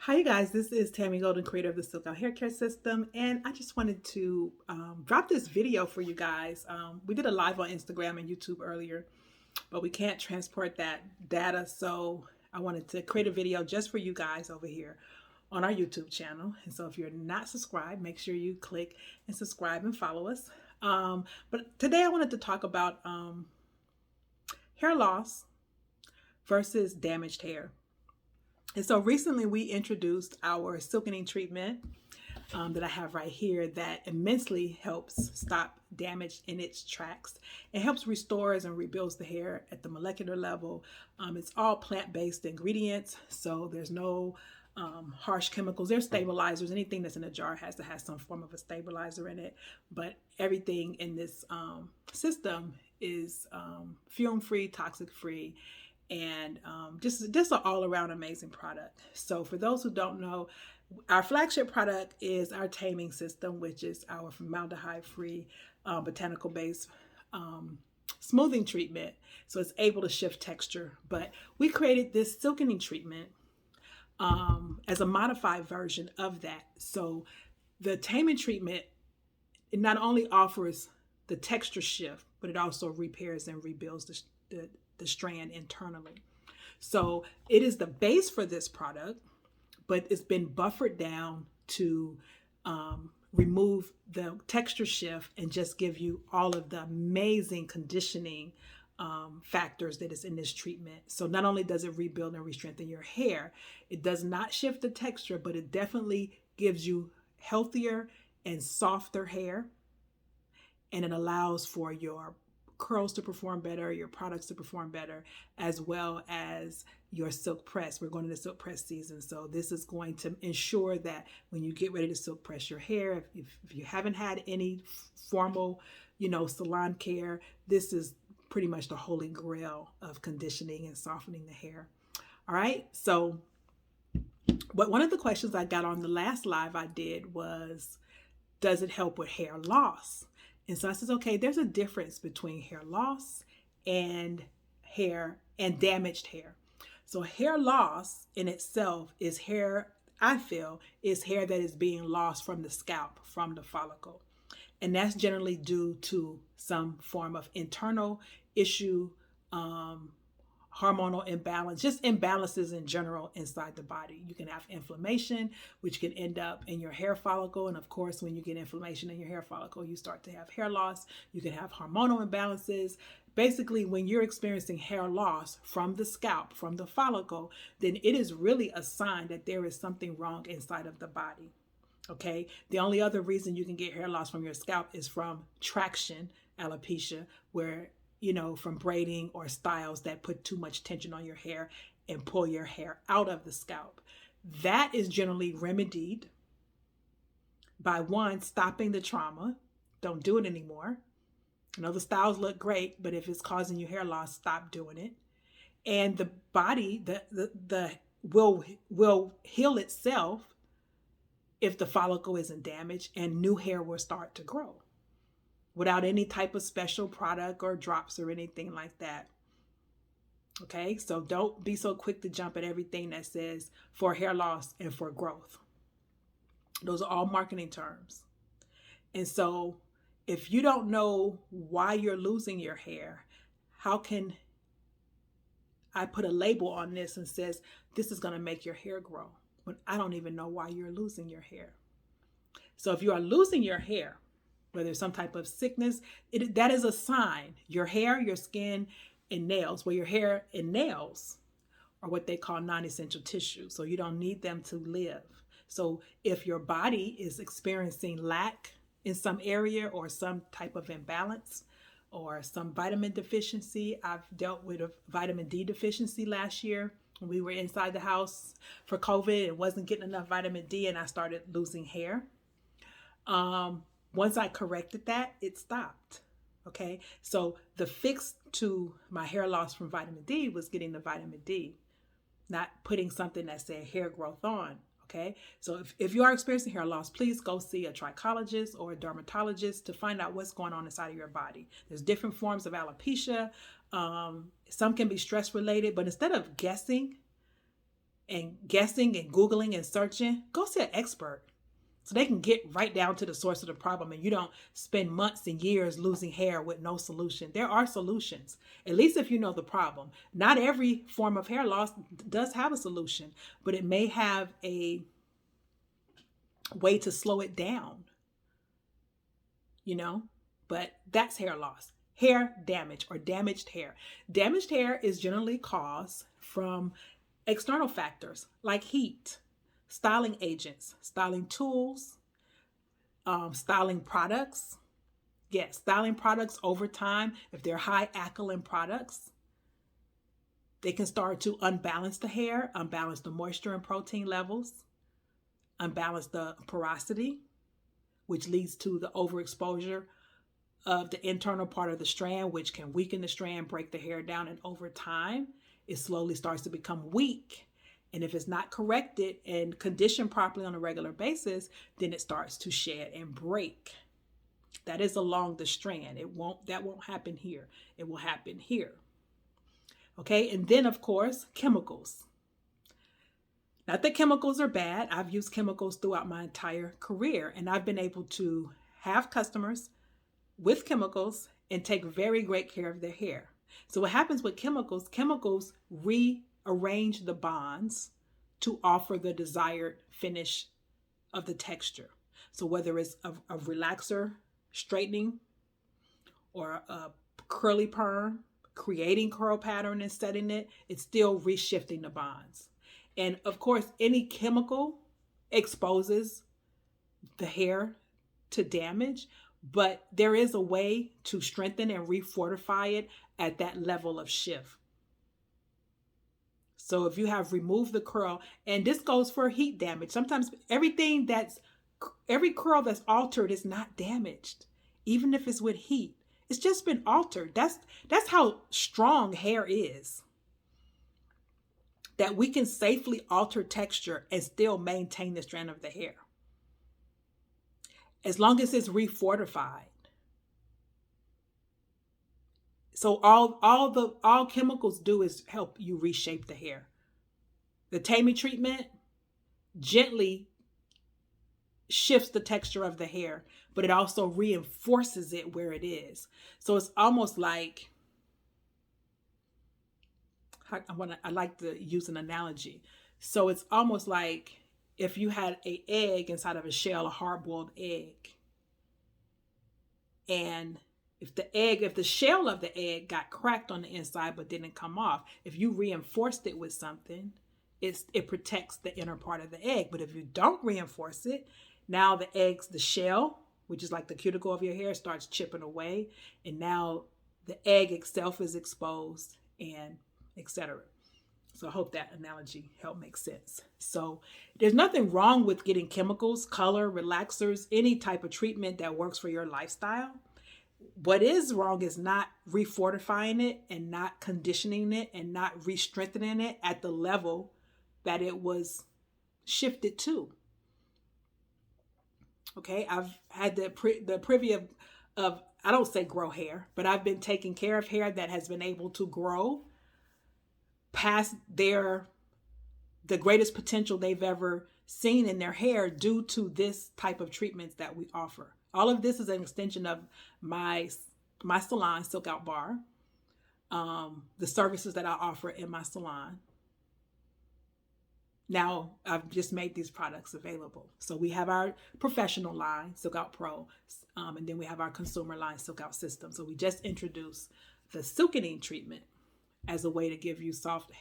Hi, you guys. This is Tammy Golden, creator of the Silk Out Hair Care System, and I just wanted to drop this video for you guys. We did a live on Instagram and YouTube earlier, but we can't transport that data, so I wanted to create a video just for you guys over here on our YouTube channel. And so if you're not subscribed, make sure you click and subscribe and follow us. But today I wanted to talk about hair loss versus damaged hair. And so recently we introduced our Silkening Treatment that I have right here that immensely helps stop damage in its tracks. It helps restores and rebuilds the hair at the molecular level. It's all plant-based ingredients, so there's no harsh chemicals. There's stabilizers. Anything that's in a jar has to have some form of a stabilizer in it, but everything in this system is fume-free, toxic-free, and just an all-around amazing product. So for those who don't know, our flagship product is our taming system, which is our formaldehyde-free botanical-based smoothing treatment. So it's able to shift texture. But we created this silkening treatment as a modified version of that. So the taming treatment, it not only offers the texture shift, but it also repairs and rebuilds the strand internally. So it is the base for this product, but it's been buffered down to remove the texture shift and just give you all of the amazing conditioning factors that is in this treatment. So not only does it rebuild and re-strengthen your hair, it does not shift the texture, but it definitely gives you healthier and softer hair, and it allows for your curls to perform better, your products to perform better, as well as your silk press. We're going into silk press season, so this is going to ensure that when you get ready to silk press your hair, if you haven't had any formal, salon care, this is pretty much the holy grail of conditioning and softening the hair. All right, so one of the questions I got on the last live I did was, does it help with hair loss? And so I says, okay, there's a difference between hair loss and damaged hair. So hair loss in itself is hair, I feel, is hair that is being lost from the scalp, from the follicle. And that's generally due to some form of internal issue, hormonal imbalance, just imbalances in general inside the body. You can have inflammation, which can end up in your hair follicle. And of course, when you get inflammation in your hair follicle, you start to have hair loss. You can have hormonal imbalances. Basically, when you're experiencing hair loss from the scalp, from the follicle, then it is really a sign that there is something wrong inside of the body. Okay. The only other reason you can get hair loss from your scalp is from traction alopecia, where from braiding or styles that put too much tension on your hair and pull your hair out of the scalp. That is generally remedied by one, stopping the trauma. Don't do it anymore. The styles look great, but if it's causing you hair loss, stop doing it. And the body will heal itself if the follicle isn't damaged, and new hair will start to grow without any type of special product or drops or anything like that. Okay, so don't be so quick to jump at everything that says for hair loss and for growth. Those are all marketing terms. And so if you don't know why you're losing your hair, how can I put a label on this and says this is going to make your hair grow when I don't even know why you're losing your hair? So if you are losing your hair, whether it's some type of sickness, that is a sign. Your hair, your skin, and nails. Well, your hair and nails are what they call non-essential tissue, so you don't need them to live. So if your body is experiencing lack in some area or some type of imbalance or some vitamin deficiency, I've dealt with a vitamin D deficiency last year when we were inside the house for COVID and wasn't getting enough vitamin D, and I started losing hair. Once I corrected that, it stopped. Okay, so the fix to my hair loss from vitamin D was getting the vitamin D, not putting something that said hair growth on. Okay, so if you are experiencing hair loss, please go see a trichologist or a dermatologist to find out what's going on inside of your body. There's different forms of alopecia. Some can be stress related, but instead of guessing and guessing and Googling and searching, go see an expert so they can get right down to the source of the problem and you don't spend months and years losing hair with no solution. There are solutions, at least if you know the problem. Not every form of hair loss does have a solution, but it may have a way to slow it down, you know? But that's hair loss. Hair damage or damaged hair. Damaged hair is generally caused from external factors like heat, styling agents, styling tools, styling products. Yes, styling products over time, if they're high alkaline products, they can start to unbalance the hair, unbalance the moisture and protein levels, unbalance the porosity, which leads to the overexposure of the internal part of the strand, which can weaken the strand, break the hair down, and over time, it slowly starts to become weak. And if it's not corrected and conditioned properly on a regular basis, then it starts to shed and break. That is along the strand. That won't happen here. It will happen here. Okay, and then of course, chemicals. Not that chemicals are bad. I've used chemicals throughout my entire career, and I've been able to have customers with chemicals and take very great care of their hair. So what happens with chemicals, chemicals rearrange the bonds to offer the desired finish of the texture. So whether it's a relaxer straightening or a curly perm, creating curl pattern and setting it, it's still reshifting the bonds. And of course, any chemical exposes the hair to damage, but there is a way to strengthen and refortify it at that level of shift. So if you have removed the curl, and this goes for heat damage, sometimes every curl that's altered is not damaged, even if it's with heat. It's just been altered. That's how strong hair is. That we can safely alter texture and still maintain the strand of the hair, as long as it's refortified. So all chemicals do is help you reshape the hair. The Silkening treatment gently shifts the texture of the hair, but it also reinforces it where it is. So it's almost like, I like to use an analogy. So it's almost like if you had an egg inside of a shell, a hard-boiled egg, and if the shell of the egg got cracked on the inside but didn't come off, if you reinforced it with something, it protects the inner part of the egg. But if you don't reinforce it, now the shell, which is like the cuticle of your hair, starts chipping away, and now the egg itself is exposed, and etc. So I hope that analogy helped make sense. So there's nothing wrong with getting chemicals, color, relaxers, any type of treatment that works for your lifestyle. What is wrong is not refortifying it and not conditioning it and not re-strengthening it at the level that it was shifted to. Okay, I've had the privilege of, I don't say grow hair, but I've been taking care of hair that has been able to grow past the greatest potential they've ever seen in their hair due to this type of treatments that we offer. All of this is an extension of my salon, Silk Out Bar, the services that I offer in my salon. Now I've just made these products available. So we have our professional line, Silk Out Pro, and then we have our consumer line, Silk Out System. So we just introduced the Silkening Treatment as a way to give you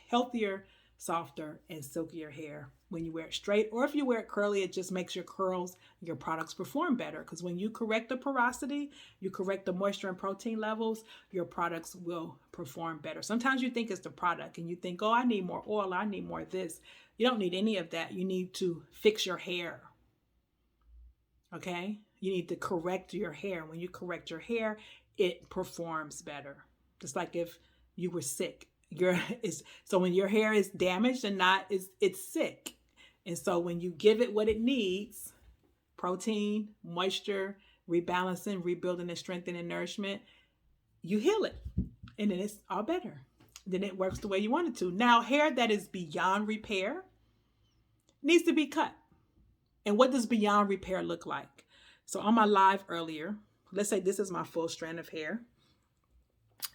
healthier, softer, and silkier hair when you wear it straight. Or if you wear it curly, it just makes your curls, your products perform better. Because when you correct the porosity, you correct the moisture and protein levels, your products will perform better. Sometimes you think it's the product and you think, oh, I need more oil, I need more of this. You don't need any of that. You need to fix your hair. Okay? You need to correct your hair. When you correct your hair, it performs better. Just like if you were sick. So when your hair is damaged and it's sick. And so when you give it what it needs, protein, moisture, rebalancing, rebuilding and strengthening nourishment, you heal it. And then it's all better. Then it works the way you want it to. Now, hair that is beyond repair, needs to be cut. And what does beyond repair look like? So on my live earlier, let's say this is my full strand of hair.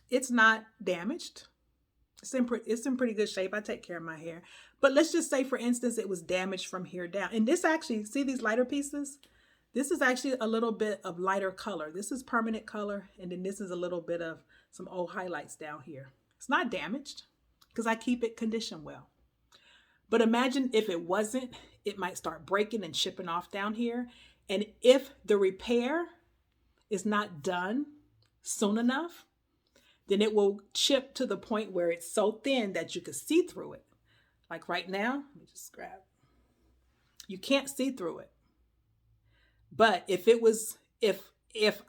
It's not damaged. It's in pretty good shape. I take care of my hair. But let's just say, for instance, it was damaged from here down. And this actually, see these lighter pieces? This is actually a little bit of lighter color. This is permanent color. And then this is a little bit of some old highlights down here. It's not damaged because I keep it conditioned well. But imagine if it wasn't, it might start breaking and chipping off down here. And if the repair is not done soon enough, then it will chip to the point where it's so thin that you can see through it. Like right now, let me just grab. You can't see through it. But if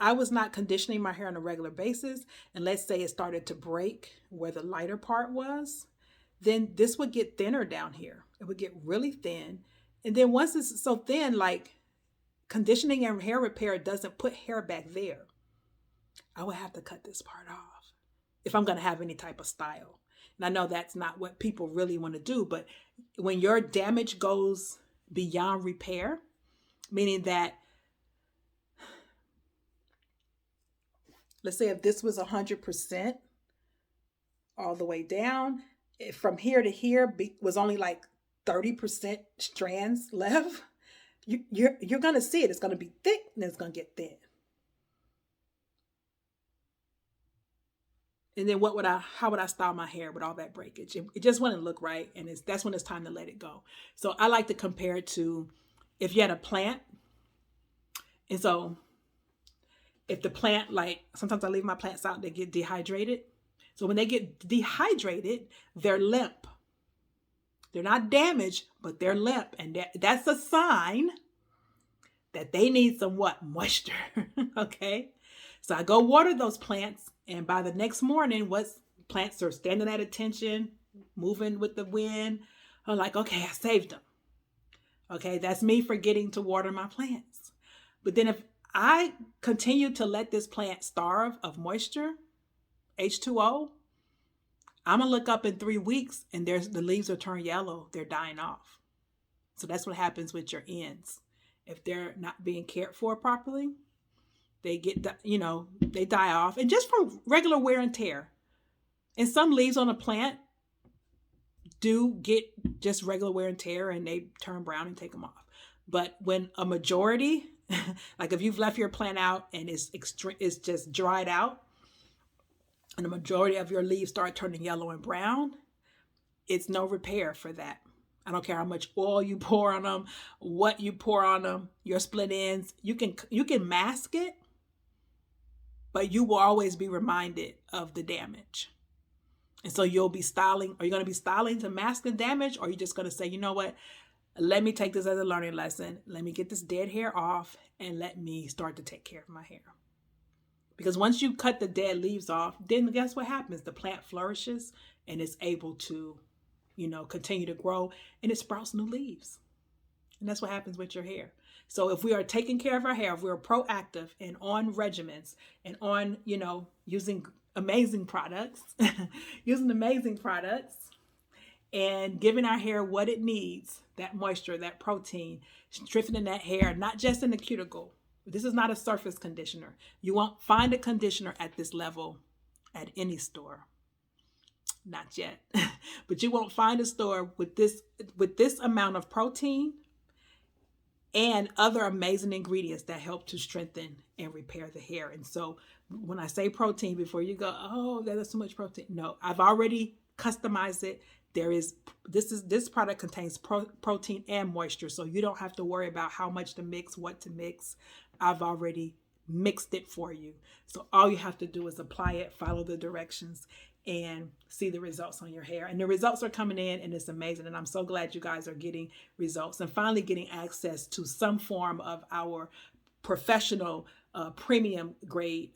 I was not conditioning my hair on a regular basis, and let's say it started to break where the lighter part was, then this would get thinner down here. It would get really thin. And then once it's so thin, like conditioning and hair repair doesn't put hair back there. I would have to cut this part off if I'm going to have any type of style. And I know that's not what people really want to do, but when your damage goes beyond repair, meaning that, let's say if this was 100% all the way down, if from here to here was only like 30% strands left, you're going to see it. It's going to be thick and it's going to get thin. And then how would I style my hair with all that breakage? It just wouldn't look right. And that's when it's time to let it go. So I like to compare it to if you had a plant. And so if the plant, like sometimes I leave my plants out, they get dehydrated. So when they get dehydrated, they're limp. They're not damaged, but they're limp. And that's a sign that they need some what? Moisture. Okay. So I go water those plants. And by the next morning, plants are standing at attention, moving with the wind. I'm like, okay, I saved them. Okay, that's me forgetting to water my plants. But then if I continue to let this plant starve of moisture, H2O, I'm going to look up in 3 weeks and the leaves will turn yellow. They're dying off. So that's what happens with your ends. If they're not being cared for properly, they get, they die off. And just from regular wear and tear. And some leaves on a plant do get just regular wear and tear and they turn brown and take them off. But when a majority, like if you've left your plant out and it's just dried out, and the majority of your leaves start turning yellow and brown, it's no repair for that. I don't care how much oil you pour on them, what you pour on them, your split ends. You can mask it, but you will always be reminded of the damage. And so you'll be styling. Are you going to be styling to mask the damage? Or are you just going to say, you know what? Let me take this as a learning lesson. Let me get this dead hair off and let me start to take care of my hair. Because once you cut the dead leaves off, then guess what happens? The plant flourishes and it's able to, continue to grow and it sprouts new leaves. And that's what happens with your hair. So if we are taking care of our hair, if we're proactive and on regimens and on, using amazing products, and giving our hair what it needs, that moisture, that protein, strengthening that hair, not just in the cuticle. This is not a surface conditioner. You won't find a conditioner at this level at any store. Not yet. But you won't find a store with this amount of protein and other amazing ingredients that help to strengthen and repair the hair. And so when I say protein, before you go, oh, that's too much protein. No, I've already customized it. This product contains protein and moisture. So you don't have to worry about how much to mix, what to mix. I've already mixed it for you. So all you have to do is apply it, follow the directions, and see the results on your hair. And the results are coming in and it's amazing. And I'm so glad you guys are getting results and finally getting access to some form of our professional premium grade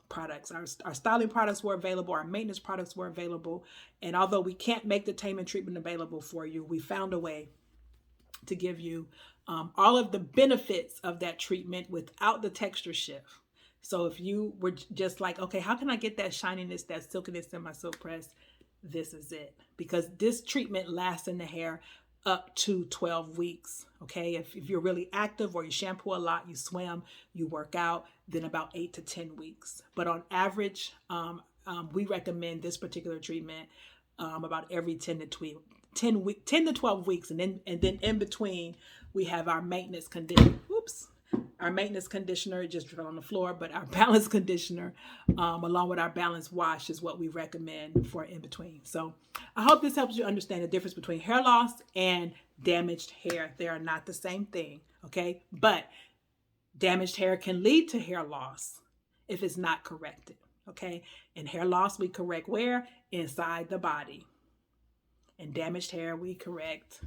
products. Our styling products were available. Our maintenance products were available. And although we can't make the Silkening Treatment available for you, we found a way to give you all of the benefits of that treatment without the texture shift. So if you were just like, okay, how can I get that shininess, that silkiness in my silk press? This is it. Because this treatment lasts in the hair up to 12 weeks. Okay. If you're really active or you shampoo a lot, you swim, you work out, then about 8 to 10 weeks. But on average, we recommend this particular treatment about every 10 to 12 weeks. And then in between, we have our maintenance conditioner. Our maintenance conditioner just fell on the floor, but our balance conditioner, along with our balance wash, is what we recommend for in between. So I hope this helps you understand the difference between hair loss and damaged hair. They are not the same thing, okay? But damaged hair can lead to hair loss if it's not corrected, okay? And hair loss we correct where? Inside the body. And damaged hair we correct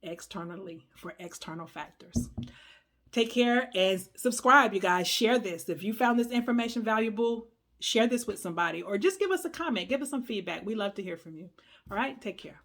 externally for external factors. Take care and subscribe, you guys. Share this. If you found this information valuable, share this with somebody or just give us a comment. Give us some feedback. We love to hear from you. All right. Take care.